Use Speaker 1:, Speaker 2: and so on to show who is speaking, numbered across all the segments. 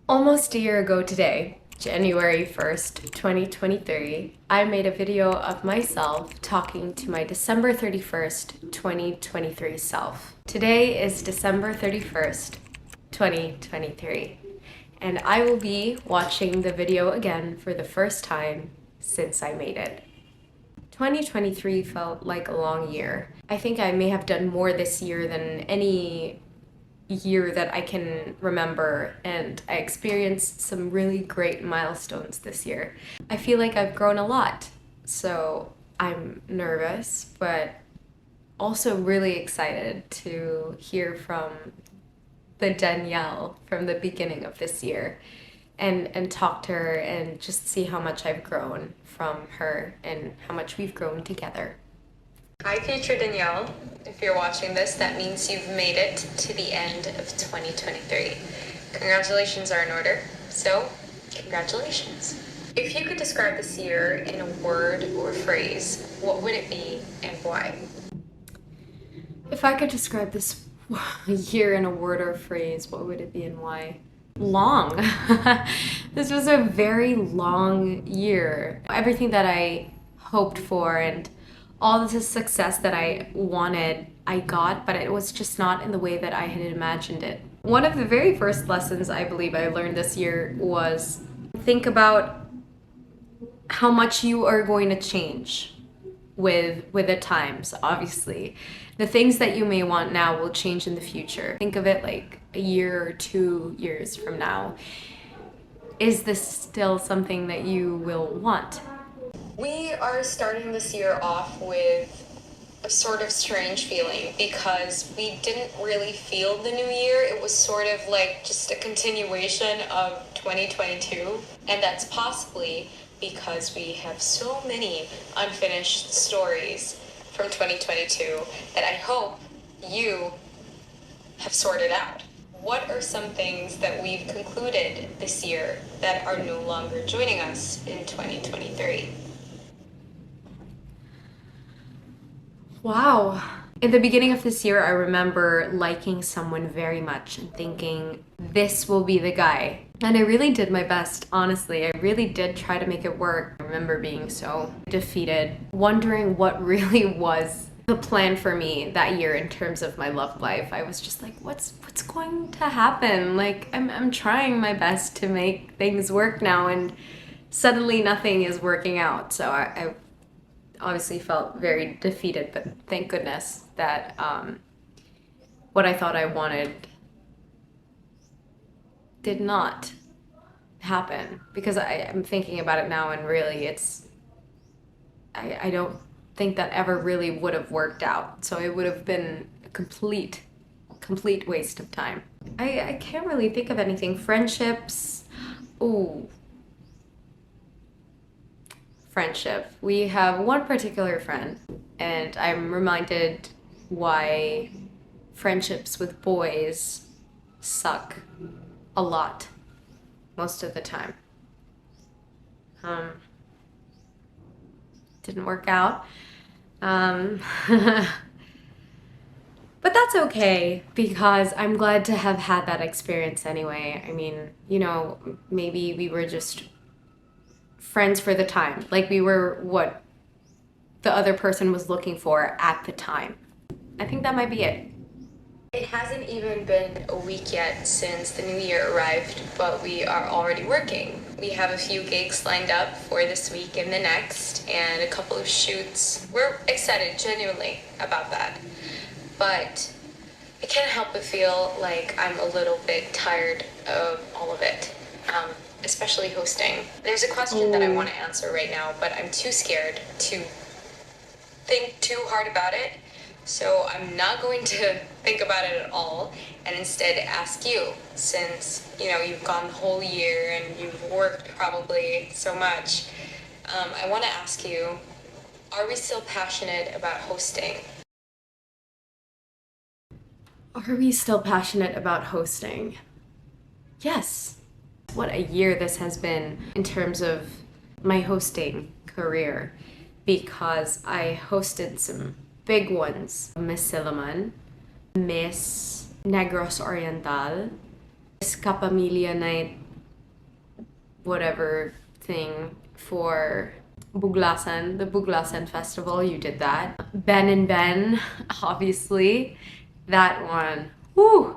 Speaker 1: Almost a year ago today, January 1st, 2023, I made a video of myself talking to my December 31st, 2023 self. Today is December 31st, 2023, and I will be watching the video again for the first time since I made it. 2023 felt like a long year. I think I may have done more this year than any year that I can remember, and I experienced some really great milestones this year. I feel like I've grown a lot, so I'm nervous, but also really excited to hear from the Danielle from the beginning of this year and talk to her and just see how much I've grown from her and how much we've grown together.
Speaker 2: Hi, future Danielle. If you're watching this, that means you've made it to the end of 2023. Congratulations are in order, so congratulations. If you could describe this year in a word or phrase, what would it be and why?
Speaker 1: If I could describe this year in a word or phrase, what would it be and why? Long. This was a very long year. Everything that I hoped for and all the success that I wanted, I got, but it was just not in the way that I had imagined it. One of the very first lessons I believe I learned this year was think about how much you are going to change with the times, obviously. The things that you may want now will change in the future. Think of it like a year or 2 years from now. Is this still something that you will want?
Speaker 2: We are starting this year off with a sort of strange feeling because we didn't really feel the new year. It was sort of like just a continuation of 2022, and that's possibly because we have so many unfinished stories from 2022 that I hope you have sorted out. What are some things that we've concluded this year that are no longer joining us in 2023?
Speaker 1: Wow. In the beginning of this year, I remember liking someone very much and thinking, this will be the guy. And I really did my best, honestly. I really did try to make it work. I remember being so defeated, wondering what really was the plan for me that year in terms of my love life. I was just like, what's going to happen? Like, I'm trying my best to make things work now, and suddenly nothing is working out. So I obviously felt very defeated, but thank goodness that what I thought I wanted did not happen, because I'm thinking about it now, and really I don't think that ever really would have worked out. So it would have been a complete waste of time. I can't really think of anything. Friendships. Ooh. Friendship. We have one particular friend, and I'm reminded why friendships with boys suck a lot most of the time. Didn't work out. But that's okay, because I'm glad to have had that experience anyway. I mean, you know, maybe we were just friends for the time. Like, we were what the other person was looking for at the time. I think that might be it.
Speaker 2: It hasn't even been a week yet since the new year arrived, but we are already working. We have a few gigs lined up for this week and the next, and a couple of shoots. We're excited, genuinely, about that. But I can't help but feel like I'm a little bit tired of all of it. Especially hosting. There's a question that I want to answer right now, but I'm too scared to think too hard about it. So I'm not going to think about it at all, and instead ask you, since, you know, you've gone the whole year and you've worked probably so much. I want to ask you, are we still passionate about hosting?
Speaker 1: Are we still passionate about hosting? Yes. What a year this has been in terms of my hosting career, because I hosted some big ones. 𝗶𝗹𝘀𝗁, Miss Negros Oriental, Miss 𝗶𝗶𝘀𝗁 whatever thing for 𝗶𝗺𝘀𝘁𝗁, the 𝗶𝗺𝘀𝘁𝗁 festival, you did that. Ben and Ben, obviously, that one. Woo!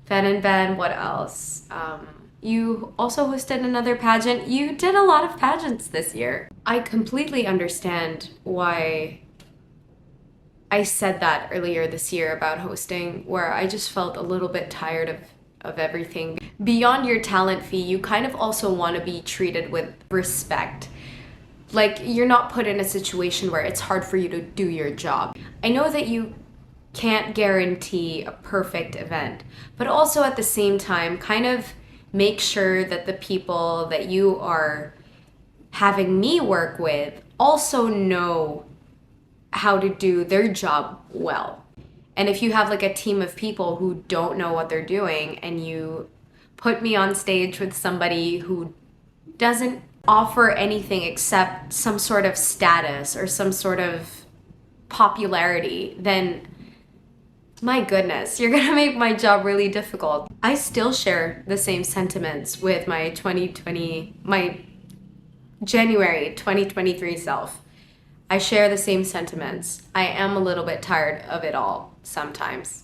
Speaker 1: Ben and Ben, what else? You also hosted another pageant. You did a lot of pageants this year. I completely understand why I said that earlier this year about hosting, where I just felt a little bit tired of everything. Beyond your talent fee, you kind of also want to be treated with respect. Like, you're not put in a situation where it's hard for you to do your job. I know that you can't guarantee a perfect event, but also at the same time, kind of make sure that the people that you are having me work with also know how to do their job well. And if you have like a team of people who don't know what they're doing and you put me on stage with somebody who doesn't offer anything except some sort of status or some sort of popularity, then my goodness, you're gonna make my job really difficult. I still share the same sentiments with my January 2023 self. I share the same sentiments. I am a little bit tired of it all sometimes.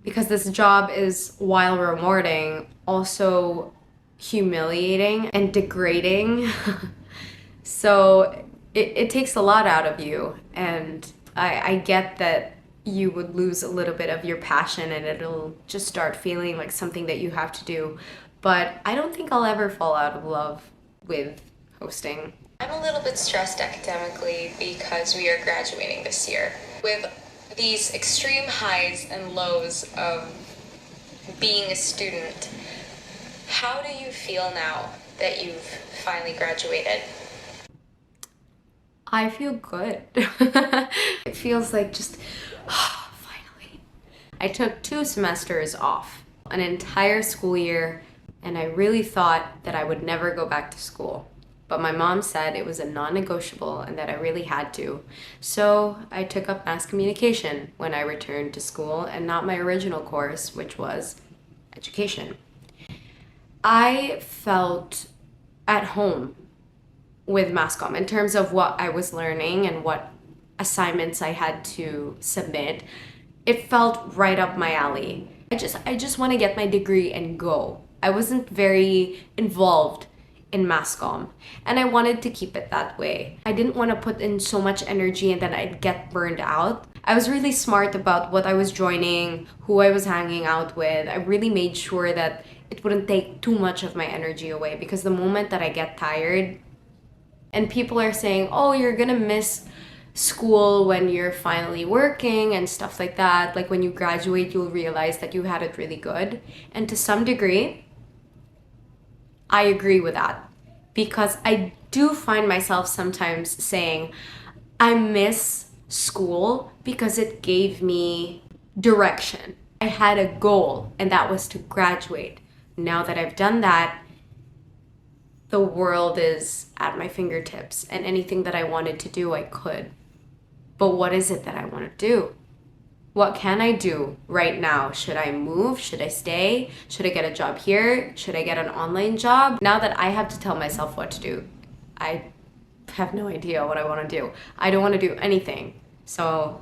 Speaker 1: Because this job is, while rewarding, also humiliating and degrading. So it takes a lot out of you, and I get that you would lose a little bit of your passion and it'll just start feeling like something that you have to do. But I don't think I'll ever fall out of love with hosting.
Speaker 2: I'm a little bit stressed academically because we are graduating this year. With these extreme highs and lows of being a student, how do you feel now that you've finally graduated?
Speaker 1: I feel good. It feels like just, finally. I took 2 semesters off, an entire school year, and I really thought that I would never go back to school. But my mom said it was a non-negotiable and that I really had to. So I took up mass communication when I returned to school, and not my original course, which was education. I felt at home with mass comm in terms of what I was learning and what assignments I had to submit. It felt right up my alley. I just want to get my degree and go. I wasn't very involved in mass comm, and I wanted to keep it that way. I didn't want to put in so much energy and then I'd get burned out. I was really smart about what I was joining, who I was hanging out with. I really made sure that it wouldn't take too much of my energy away, because the moment that I get tired and people are saying, oh, you're gonna miss school when you're finally working and stuff like that, like when you graduate you'll realize that you had it really good. And to some degree I agree with that, because I do find myself sometimes saying I miss school because it gave me direction. I had a goal, and that was to graduate. Now that I've done that, the world is at my fingertips, and anything that I wanted to do, I could. But what is it that I want to do? What can I do right now? Should I move? Should I stay? Should I get a job here? Should I get an online job? Now that I have to tell myself what to do, I have no idea what I want to do. I don't want to do anything. So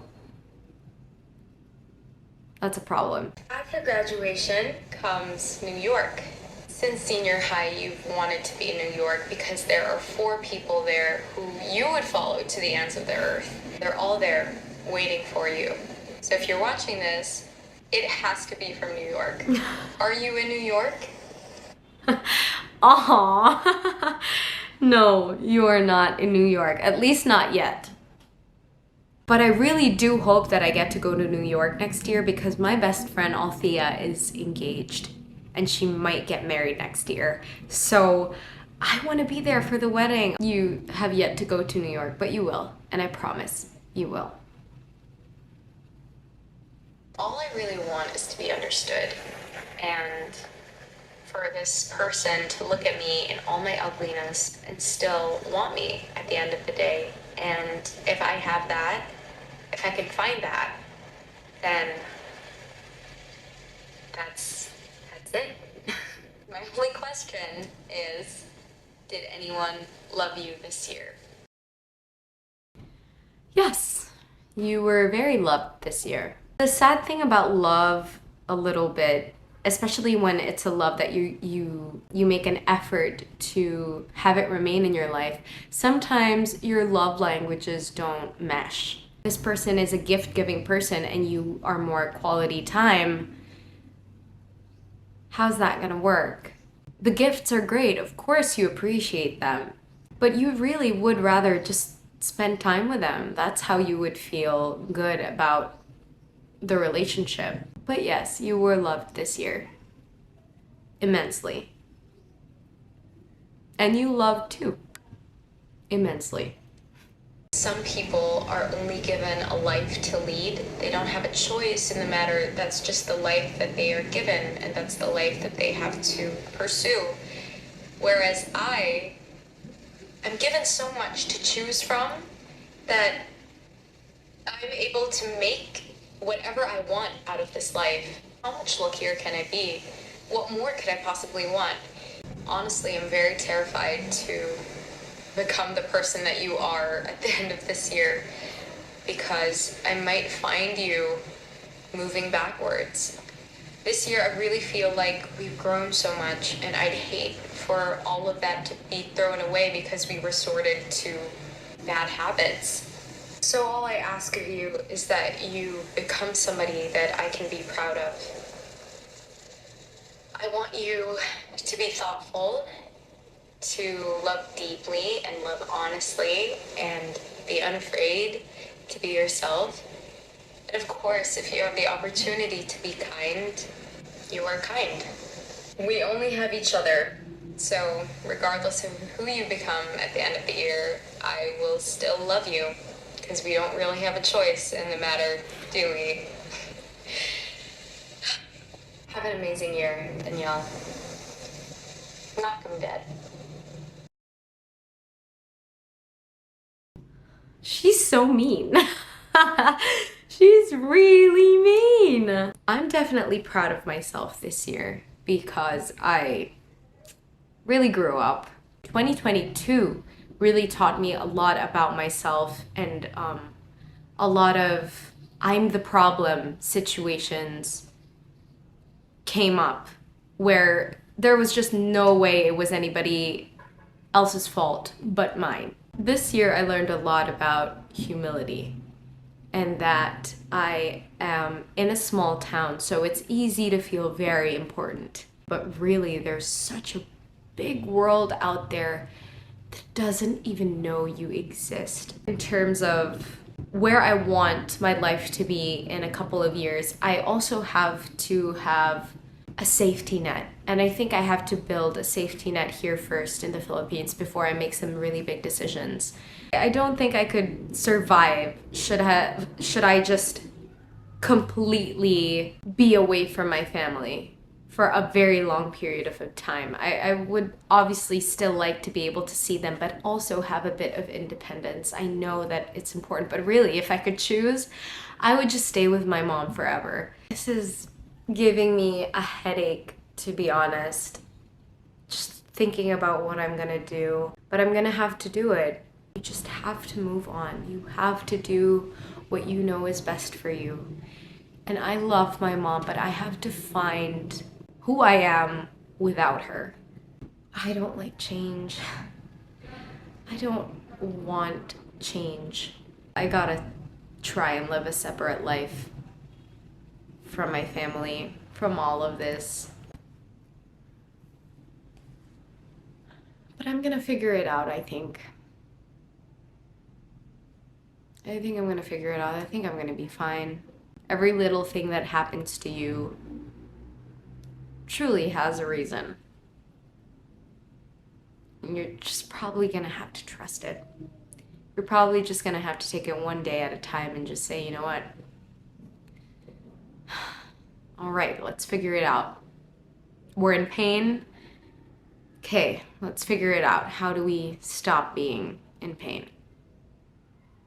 Speaker 1: that's a problem.
Speaker 2: After graduation comes New York. Since senior high, you've wanted to be in New York because there are 4 people there who you would follow to the ends of the earth. They're all there waiting for you. So if you're watching this, it has to be from New York. Are you in New York?
Speaker 1: Aww. No, you are not in New York, at least not yet. But I really do hope that I get to go to New York next year, because my best friend 𝗲𝗺𝘁𝗁 is engaged and she might get married next year. So I want to be there for the wedding. You have yet to go to New York, but you will, and I promise you will.
Speaker 2: All I really want is to be understood, and for this person to look at me in all my ugliness and still want me at the end of the day. And if I have that, if I can find that, then that's it. My only question is, Did anyone love you this year?
Speaker 1: Yes, you were very loved this year. The sad thing about love a little bit, especially when it's a love that you make an effort to have it remain in your life, sometimes your love languages don't mesh. This person is a gift-giving person and you are more quality time. How's that gonna work? The gifts are great, of course you appreciate them, but you really would rather just spend time with them. That's how you would feel good about the relationship. But yes, you were loved this year. Immensely. And you loved too. Immensely.
Speaker 2: Some people are only given a life to lead. They don't have a choice in the matter. That's just the life that they are given, and that's the life that they have to pursue. Whereas I am given so much to choose from that I'm able to make whatever I want out of this life. How much luckier can I be? What more could I possibly want? Honestly, I'm very terrified to become the person that you are at the end of this year, because I might find you moving backwards. This year I really feel like we've grown so much, and I'd hate for all of that to be thrown away because we resorted to bad habits. So all I ask of you is that you become somebody that I can be proud of. I want you to be thoughtful, to love deeply and love honestly, and be unafraid to be yourself. And of course, if you have the opportunity to be kind, you are kind. We only have each other, so regardless of who you become at the end of the year, I will still love you, because we don't really have a choice in the matter, do we? Have an amazing year, Danielle. Knock 'em dead.
Speaker 1: She's so mean. She's really mean. I'm definitely proud of myself this year because I really grew up. 2022 really taught me a lot about myself, and a lot of I'm the problem situations came up where there was just no way it was anybody else's fault but mine. This year I learned a lot about humility, and that I am in a small town, so it's easy to feel very important. But really, there's such a big world out there that doesn't even know you exist. In terms of where I want my life to be in a couple of years, I also have to have a safety net. And I think I have to build a safety net here first in the Philippines before I make some really big decisions. I don't think I could survive should I just completely be away from my family for a very long period of time. I would obviously still like to be able to see them, but also have a bit of independence. I know that it's important, but really, if I could choose, I would just stay with my mom forever. This is giving me a headache, to be honest. Just thinking about what I'm gonna do, but I'm gonna have to do it. You just have to move on. You have to do what you know is best for you. And I love my mom, but I have to find who I am without her. I don't like change. I don't want change. I gotta try and live a separate life from my family, from all of this. But I'm gonna figure it out, I think. I think I'm gonna figure it out. I think I'm gonna be fine. Every little thing that happens to you truly has a reason. And you're just probably gonna have to trust it. You're probably just gonna have to take it one day at a time and just say, you know what? All right, let's figure it out. We're in pain. Okay, let's figure it out. How do we stop being in pain?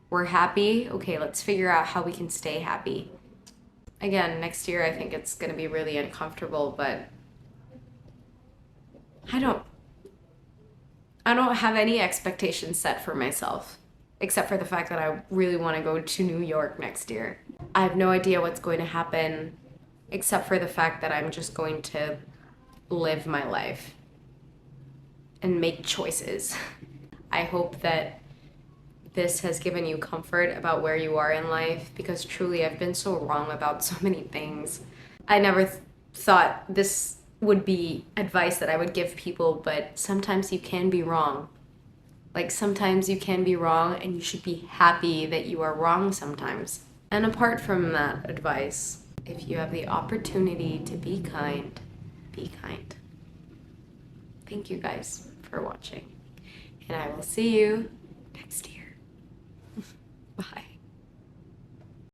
Speaker 1: We're happy. Okay, let's figure out how we can stay happy. Again, next year I think it's gonna be really uncomfortable, but I I don't have any expectations set for myself, except for the fact that I really want to go to New York next year. I have no idea what's going to happen, except for the fact that I'm just going to live my life and make choices. I hope that this has given you comfort about where you are in life, because truly I've been so wrong about so many things. I never thought this would be advice that I would give people, but sometimes you can be wrong. Like, sometimes you can be wrong, and you should be happy that you are wrong sometimes. And apart from that advice, if you have the opportunity to be kind, be kind. Thank you guys for watching, and I will see you next year. Bye.